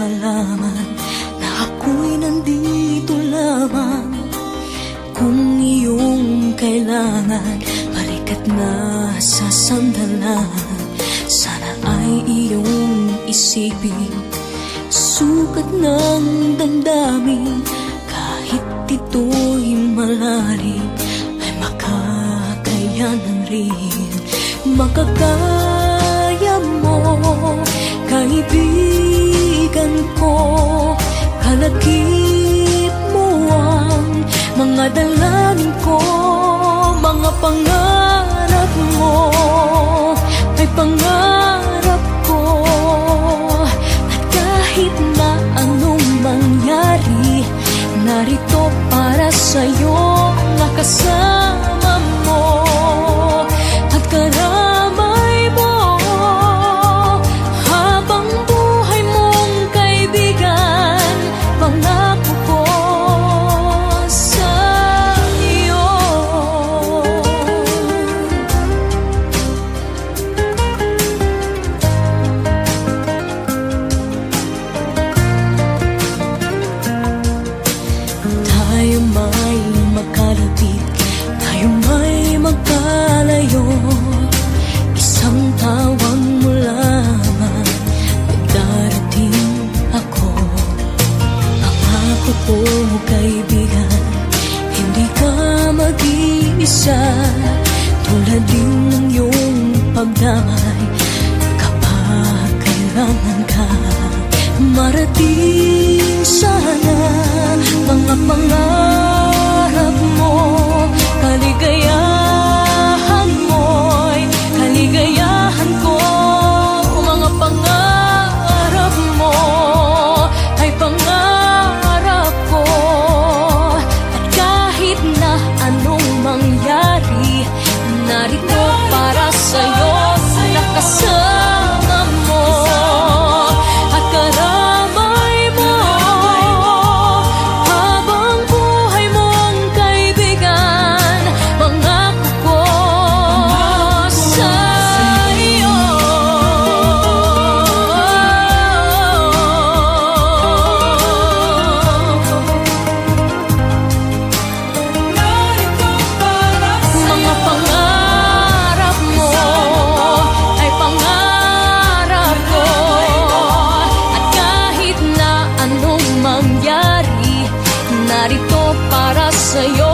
malaman na ako'y nandito lamang. Kung iyong kailangan, balikat na sa sandalan. Sana ay iyong isipin, sukat ng damdamin. Kahit ito'y malalim, ay makakayanan rin. Makakaya mo, kaibigan ko. Kalakip mo ang mga dalangin ko. Mga pangarap mo ay pangarap ko. At kahit na anong mangyari, narito para sa'yo nakasama mo. At karamay mo habang buhay mong kaibigan. Pangako ko sa iyo. Tayo may magkalapit, tayo may magkalayo. Isang tawag mo lamang, magdarating ako. Pangako ko, kaibigan, hindi ka mag-iisa. Tulad din ng iyong pagdamay kapag kailangan ka. Marating sana mga pangarap mo. Kaligayahan mo'y kaligayahan ko. Mga pangarap mo ay pangarap ko. At kahit na anong mangyari, narito para sa'yo nakasama mo. At karamay mo habang buhay mong kaibigan. Pangako ko sa iyo. Mga pangarap mo ay pangarap ko. At kahit na anong mangyari, narito para sa'yo